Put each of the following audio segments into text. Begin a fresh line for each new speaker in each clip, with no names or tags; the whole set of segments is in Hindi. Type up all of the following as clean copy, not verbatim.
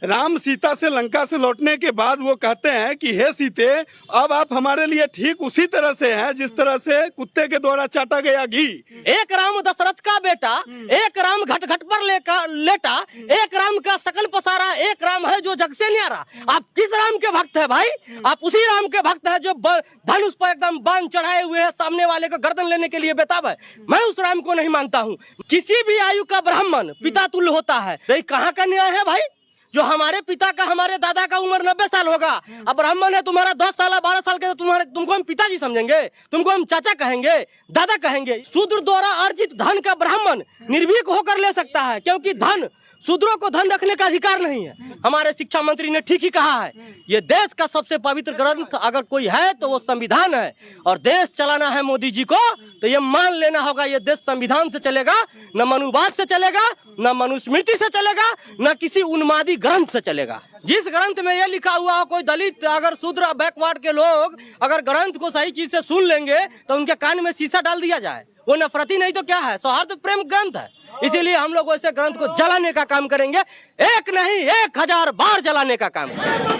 राम सीता से लंका से लौटने के बाद वो कहते हैं कि हे सीते, अब आप हमारे लिए ठीक उसी तरह से हैं जिस तरह से कुत्ते के द्वारा चाटा गया घी।
एक राम दशरथ का बेटा, एक राम घट घट पर लेटा, एक राम का सकल पसारा, एक राम है जो जग से न्यारा। आप किस राम के भक्त है भाई? आप उसी राम के भक्त है जो धनुष पर एकदम बांध चढ़ाए हुए है, सामने वाले को गर्दन लेने के लिए बेताब है। मैं उस राम को नहीं मानता हूँ। किसी भी आयु का ब्राह्मण पिता तुल्य होता है। तो कहाँ का न्याय है भाई? जो हमारे पिता का, हमारे दादा का उम्र 90 साल होगा, अब ब्राह्मण है तुम्हारा 10 साल 12 साल के, तो तुमको हम पिताजी समझेंगे? तुमको हम चाचा कहेंगे, दादा कहेंगे? शूद्र द्वारा अर्जित धन का ब्राह्मण निर्भीक होकर ले सकता है, क्योंकि धन, शूद्रों को धन रखने का अधिकार नहीं है। हमारे शिक्षा मंत्री ने ठीक ही कहा है। ये देश का सबसे पवित्र ग्रंथ अगर कोई है तो वो संविधान है, और देश चलाना है मोदी जी को तो ये मान लेना होगा, ये देश संविधान से चलेगा, न मनुवाद से चलेगा, न मनुस्मृति से चलेगा, न किसी उन्मादी ग्रंथ से चलेगा। जिस ग्रंथ में ये लिखा हुआ हो, कोई दलित अगर शूद्र बैकवर्ड के लोग अगर ग्रंथ को सही चीज से सुन लेंगे तो उनके कान में शीशा डाल दिया जाए। वो नफरती नहीं तो क्या है, सौहार्द प्रेम ग्रंथ है। इसीलिए हम लोग वैसे ग्रंथ को जलाने का काम करेंगे, एक नहीं 1000 बार जलाने का काम करेंगे।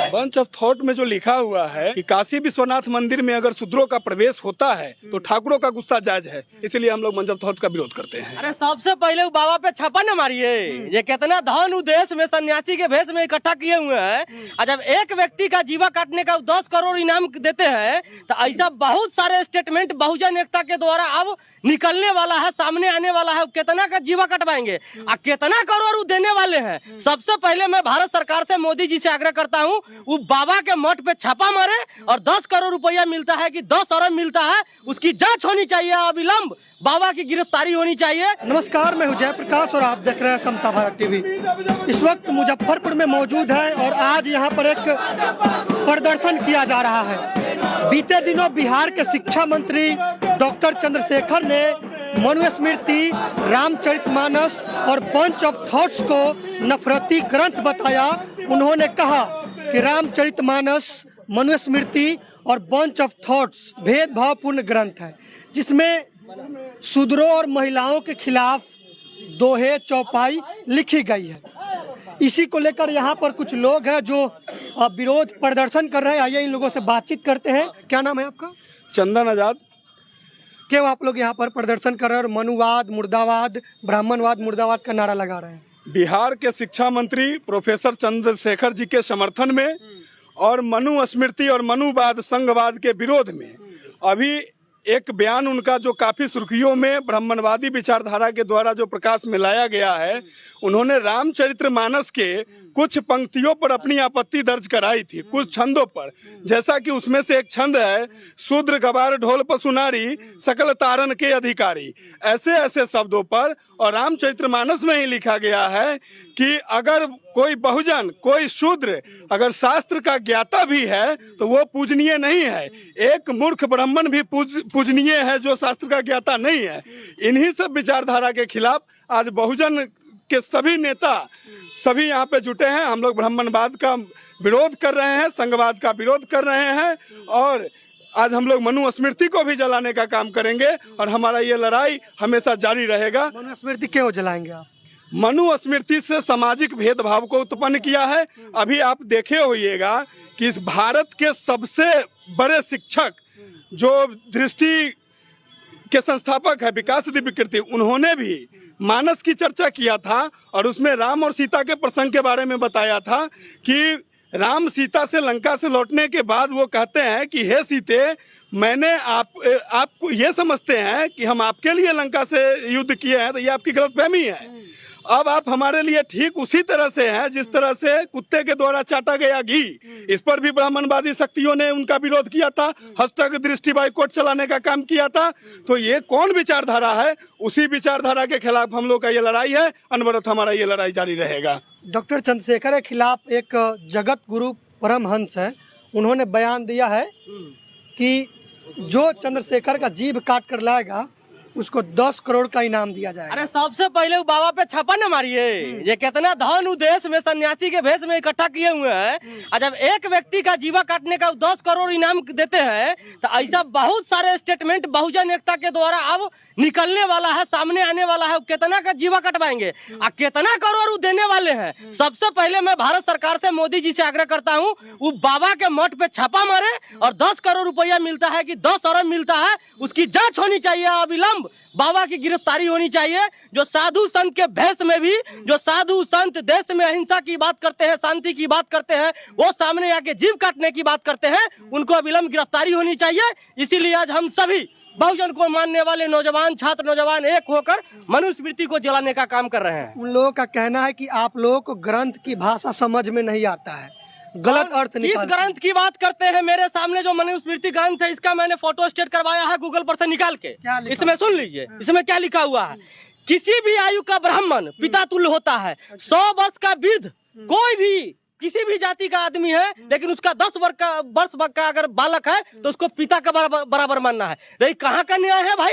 बंच ऑफ थॉट में जो लिखा हुआ है कि काशी विश्वनाथ मंदिर में अगर शूद्रों का प्रवेश होता है तो ठाकुरों का गुस्सा जायज है, इसलिए हम लोग बंच ऑफ थॉट का विरोध करते हैं।
अरे सबसे पहले वो बाबा पे छापा न मारिए। ये कितना धन उदेश में सन्यासी के भेष में इकट्ठा किए हुए हैं, और जब एक व्यक्ति का जीवा काटने का 10 करोड़ इनाम देते हैं तो ऐसा बहुत सारे स्टेटमेंट बहुजन एकता के द्वारा अब निकलने वाला है, सामने आने वाला है। कितना का जीवा कटवाएंगे और कितना करोड़ देने वाले हैं। सबसे पहले मैं भारत सरकार से, मोदी जी से आग्रह करता हूँ, वो बाबा के मठ पे छापा मारे, और 10 करोड़ रुपया मिलता है कि 10 अरब मिलता है, उसकी जांच होनी चाहिए, अविलंब बाबा की गिरफ्तारी होनी चाहिए।
नमस्कार, मैं हूं जयप्रकाश और आप देख रहे हैं समता भारत टीवी। इस वक्त मुजफ्फरपुर में मौजूद है और आज यहां पर एक प्रदर्शन किया जा रहा है। बीते दिनों बिहार के शिक्षा मंत्री डॉक्टर चंद्रशेखर ने मनुस्मृति, रामचरितमानस और बंच ऑफ थॉट्स को नफरती ग्रंथ बताया। उन्होंने कहा कि रामचरितमानस, मनुस्मृति और बंच ऑफ थॉट्स भेदभावपूर्ण ग्रंथ है, जिसमें शूद्रों और महिलाओं के खिलाफ दोहे चौपाई लिखी गई है। इसी को लेकर यहाँ पर कुछ लोग हैं जो विरोध प्रदर्शन कर रहे हैं। आइए इन लोगों से बातचीत करते हैं। क्या नाम है आपका?
चंदन आजाद।
क्यों आप लोग यहाँ पर प्रदर्शन कर रहे हैं और मनुवाद मुर्दाबाद, ब्राह्मणवाद मुर्दाबाद का नारा लगा रहे हैं?
बिहार के शिक्षा मंत्री प्रोफेसर चंद्रशेखर जी के समर्थन में और मनुस्मृति और मनुवाद संघवाद के विरोध में अभी एक बयान उनका जो काफी सुर्खियों में ब्राह्मणवादी विचारधारा के द्वारा जो प्रकाश में लाया गया है, उन्होंने रामचरितमानस के कुछ पंक्तियों पर अपनी आपत्ति दर्ज कराई थी, कुछ छंदों पर। जैसा कि उसमें से एक छंद है, शूद्र गवार ढोल पर सुनारी, सकल तारन के अधिकारी, ऐसे ऐसे शब्दों पर। और रामचरितमानस में ही लिखा गया है कि अगर कोई बहुजन, कोई शूद्र अगर शास्त्र का ज्ञाता भी है तो वो पूजनीय नहीं है। एक मूर्ख ब्राह्मण भी पूजनीय है जो शास्त्र का ज्ञाता नहीं है। इन्हीं सब विचारधारा के खिलाफ आज बहुजन के सभी नेता सभी यहाँ पे जुटे हैं। हम लोग ब्राह्मणवाद का विरोध कर रहे हैं, संघवाद का विरोध कर रहे हैं, और आज हम लोग मनुस्मृति को भी जलाने का काम करेंगे और हमारा ये लड़ाई हमेशा जारी रहेगा।
मनुस्मृति क्यों जलाएंगे आप?
मनुस्मृति से सामाजिक भेदभाव को उत्पन्न किया है। अभी आप देखे होइएगा कि इस भारत के सबसे बड़े शिक्षक जो दृष्टि के संस्थापक है विकास दिव्यकीर्ति, उन्होंने भी मानस की चर्चा किया था और उसमें राम और सीता के प्रसंग के बारे में बताया था कि राम सीता से लंका से लौटने के बाद वो कहते हैं कि हे सीते, मैंने आपको ये समझते हैं कि हम आपके लिए लंका से युद्ध किए हैं, तो ये आपकी गलतफहमी है। अब आप हमारे लिए ठीक उसी तरह से हैं जिस तरह से कुत्ते के द्वारा चाटा गया घी। इस पर भी ब्राह्मणवादी शक्तियों ने उनका विरोध किया था, हैशटैग दृष्टि बाइकॉट चलाने का काम किया था। तो ये कौन विचारधारा है? उसी विचारधारा के खिलाफ हम लोग का ये लड़ाई है। अनवरत हमारा ये लड़ाई जारी रहेगा।
डॉक्टर चंद्रशेखर के खिलाफ एक जगत गुरु परमहंस है, उन्होंने बयान दिया है कि जो चंद्रशेखर का जीभ काट कर लाएगा उसको 10 करोड़ का इनाम दिया जाएगा।
अरे सबसे पहले वो बाबा पे छापा न मारिए। ये कितना धन देश में सन्यासी के भेष में इकट्ठा किए हुए हैं, और जब एक व्यक्ति का जीवा काटने का 10 करोड़ इनाम देते हैं तो ऐसा बहुत सारे स्टेटमेंट बहुजन एकता के द्वारा अब निकलने वाला है, सामने आने वाला है। कितना का जीवा कटवाएंगे और कितना करोड़ वो देने वाले हैं। सबसे पहले मैं भारत सरकार से, मोदी जी से आग्रह करता हूँ, वो बाबा के मठ पे छापा मारे और 10 करोड़ रुपया मिलता है कि 10 अरब मिलता है, उसकी जांच होनी चाहिए अविलंब। बाबा की गिरफ्तारी होनी चाहिए। जो साधु संत के भेष में भी, जो साधु संत देश में अहिंसा की बात करते हैं, शांति की बात करते हैं, वो सामने आके जीव काटने की बात करते हैं, उनको अविलंब गिरफ्तारी होनी चाहिए। इसीलिए आज हम सभी बहुजन को मानने वाले नौजवान, छात्र नौजवान एक होकर मनुस्मृति को जलाने का काम कर रहे हैं।
उन लोगों का कहना है कि आप लोगों को ग्रंथ की भाषा समझ में नहीं आता है, गलत अर्थ
इस
निकालते हैं।
ग्रंथ की बात करते हैं। मेरे सामने जो मनुस्मृति ग्रंथ है, इसका मैंने फोटो स्टेट करवाया है गूगल पर से निकाल के।
क्या लिखा?
इसमें सुन लीजिए, इसमें क्या लिखा हुआ है। किसी भी आयु का ब्राह्मण पिता तुल्य होता है। 100 वर्ष का वृद्ध, कोई भी किसी भी जाति का आदमी है, लेकिन उसका 10 वर्ष का अगर बालक है तो उसको पिता का बराबर मानना है। नहीं, कहाँ का न्याय है भाई?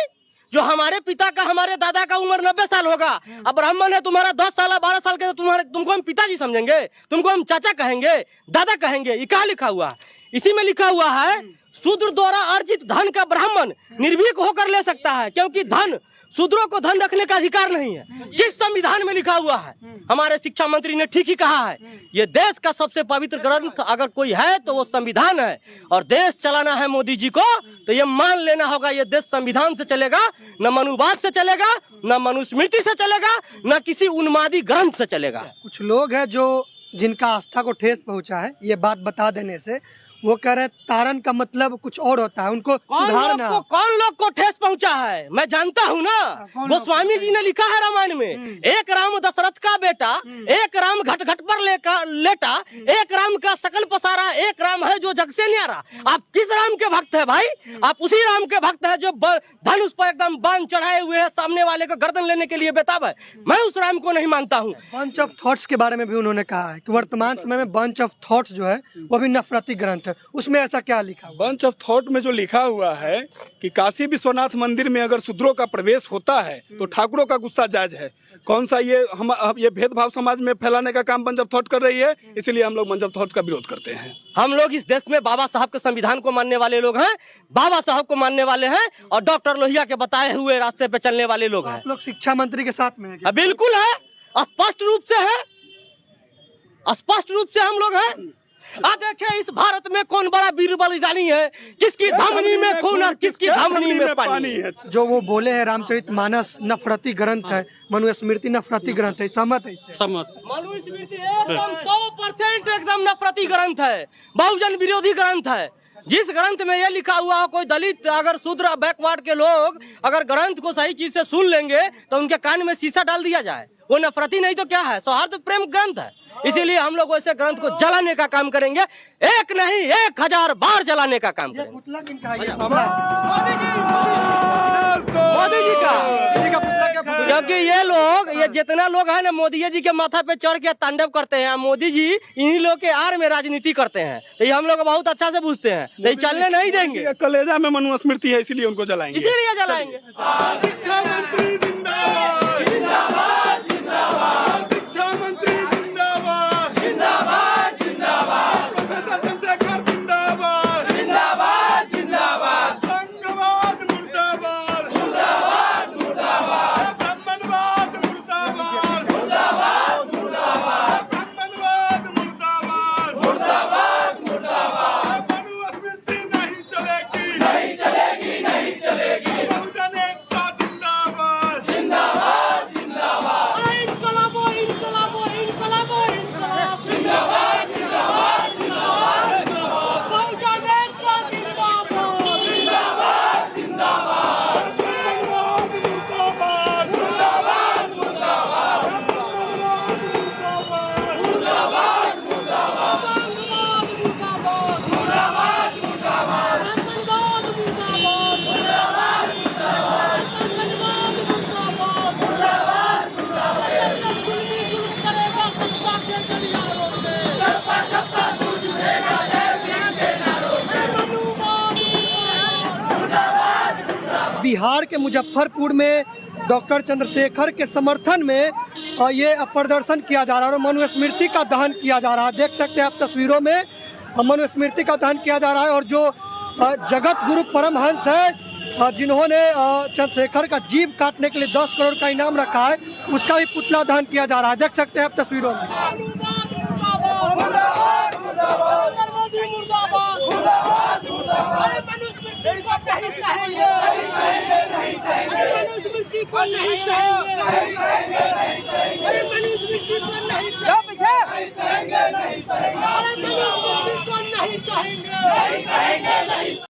जो हमारे पिता का, हमारे दादा का उम्र 90 साल होगा, अब ब्राह्मण है तुम्हारा 10 साल 12 साल के, तो तुमको हम पिताजी समझेंगे, तुमको हम चाचा कहेंगे, दादा कहेंगे। ये कहाँ लिखा हुआ है? इसी में लिखा हुआ है, शूद्र द्वारा अर्जित धन का ब्राह्मण निर्भीक होकर ले सकता है, क्योंकि धन, शूद्रों को धन रखने का अधिकार नहीं है। किस संविधान में लिखा हुआ है? हमारे शिक्षा मंत्री ने ठीक ही कहा है। ये देश का सबसे पवित्र ग्रंथ अगर कोई है तो वो संविधान है, और देश चलाना है मोदी जी को तो ये मान लेना होगा, ये देश संविधान से चलेगा, न मनुवाद से चलेगा, न मनुस्मृति से चलेगा, न किसी उन्मादी ग्रंथ से चलेगा।
कुछ लोग हैं जो जिनका आस्था को ठेस पहुंचा है, ये बात बता देने से वो कह रहे तारन का मतलब कुछ और होता है, उनको सुधारना।
कौन लोग को ठेस पहुंचा है मैं जानता हूँ ना। वो स्वामी जी ने लिखा है रामायण में, एक राम दशरथ का बेटा, एक राम घट घट पर लेटा, एक राम का सकल पसारा, एक राम है जो जग से न्यारा। आप किस राम के भक्त है भाई? आप उसी राम के भक्त है जो धनुष पर एकदम बांध चढ़ाए हुए है, सामने वाले को गर्दन लेने के लिए बेताब है। मैं उस राम को नहीं मानता हूँ।
बंच ऑफ थॉट्स के बारे में भी उन्होंने कहा है कि वर्तमान समय में बंच ऑफ थॉट्स जो है वो भी नफरती ग्रंथ है। उसमें ऐसा क्या लिखा हुआ?
बंच ऑफ थॉट में जो लिखा हुआ है कि काशी विश्वनाथ मंदिर में अगर शूद्रों का प्रवेश होता है तो ठाकुरों का गुस्सा जायज है। कौन सा ये भेदभाव समाज में फैलाने का काम बंच ऑफ थॉट कर रही है, इसलिए हम लोग बंच ऑफ थॉट का विरोध करते हैं।
हम लोग इस देश में बाबा साहब के संविधान को मानने वाले लोग हैं, बाबा साहब को मानने वाले हैं, और डॉक्टर लोहिया के बताए हुए रास्ते पे चलने वाले लोग हैं।
आप लोग शिक्षा मंत्री के साथ में हैं?
बिल्कुल है, स्पष्ट रूप से है, स्पष्ट रूप से हम लोग हैं। देखिए इस भारत में कौन बड़ा वीर बलिदानी है, किसकी धमनी में खून और किसकी धमनी में पानी है।
जो वो बोले हैं रामचरितमानस नफरती ग्रंथ है, मनुस्मृति नफरती ग्रंथ है, सहमत है?
मनुस्मृति एकदम 100% एकदम नफरती ग्रंथ है, बहुजन विरोधी ग्रंथ है। जिस ग्रंथ में ये लिखा हुआ हो, कोई दलित अगर शूद्र बैकवर्ड के लोग अगर ग्रंथ को सही चीज से सुन लेंगे तो उनके कान में शीशा डाल दिया जाए। वो नफरती नहीं तो क्या है, सौहार्द प्रेम ग्रंथ है। इसीलिए हम लोग ऐसे ग्रंथ को जलाने का काम करेंगे, एक नहीं 1000 बार जलाने का काम करेंगे।
पुतला किनका है?
मोदी जी का। क्योंकि ये लोग, ये जितना लोग है ना, मोदी जी के माथा पे चढ़ के तांडव करते हैं। मोदी जी इन्हीं लोग के आड़ में राजनीति करते हैं, तो ये हम लोग बहुत अच्छा से पूछते हैं, नहीं चलने नहीं देंगे।
कलेजा में मनुस्मृति है, इसीलिए उनको जलाएंगे,
इसीलिए जलाएंगे।
शिक्षा मंत्री जिंदाबाद, जिंदाबाद, जिंदाबाद। शिक्षा मंत्री जिंदाबाद, जिंदाबाद, जिंदाबाद। प्रोफेसर चंद्रशेखर जिंदाबाद, जिंदाबाद, जिंदाबाद। संघवाद मुर्दाबाद, मुर्दाबाद, मुर्दाबाद। ब्राह्मणवाद मुर्दाबाद, मुर्दाबाद, मुर्दाबाद। ब्राह्मणवाद मुर्दाबाद, मुर्दाबाद, मुर्दाबाद। मनुस्मृति नहीं चलेगी, नहीं चलेगी, नहीं चलेगी। बहुजन एकता जिंदाबाद, जिंदाबाद, जिंदाबाद।
इनकलाबो, इनकलाबो, इनकलाबो, इनकलाब।
जिंदाबाद, जिंदाबाद, जिंदाबाद।
बहुजन एकता जिंदाबाद,
जिंदाबाद, जिंदाबाद। ब्राह्मणवाद मुर्दाबाद, मुर्दाबाद, मुर्दाबाद। मुर्दाबाद, मुर्दाबाद।
मुर्दाबाद,
मुर्दाबाद, मुर्दाबाद।
ब्राह्मणवाद मुर्दाबाद,
मुर्दाबाद, मुर्दाबाद।
ब्राह्मणवाद मुर्दाबाद।
मुर्दाबाद, मुर्दाबाद।
जुल्म करेगा सत्ता के गलियारों में,
सपा सपा सूझ उठेगा जय भीम के नारों से।
मनुवाद मुर्दाबाद।
बिहार बिहार के मुजफ्फरपुर में डॉक्टर चंद्रशेखर के समर्थन में ये प्रदर्शन किया जा रहा है और मनुस्मृति का दहन किया जा रहा है। देख सकते हैं आप तस्वीरों में मनुस्मृति का दहन किया जा रहा है और जो जगत गुरु परमहंस है जिन्होंने चंद्रशेखर का जीभ काटने के लिए 10 करोड़ का इनाम रखा है, उसका भी पुतला दहन किया जा रहा है। देख सकते हैं आप तस्वीरों में।
नहीं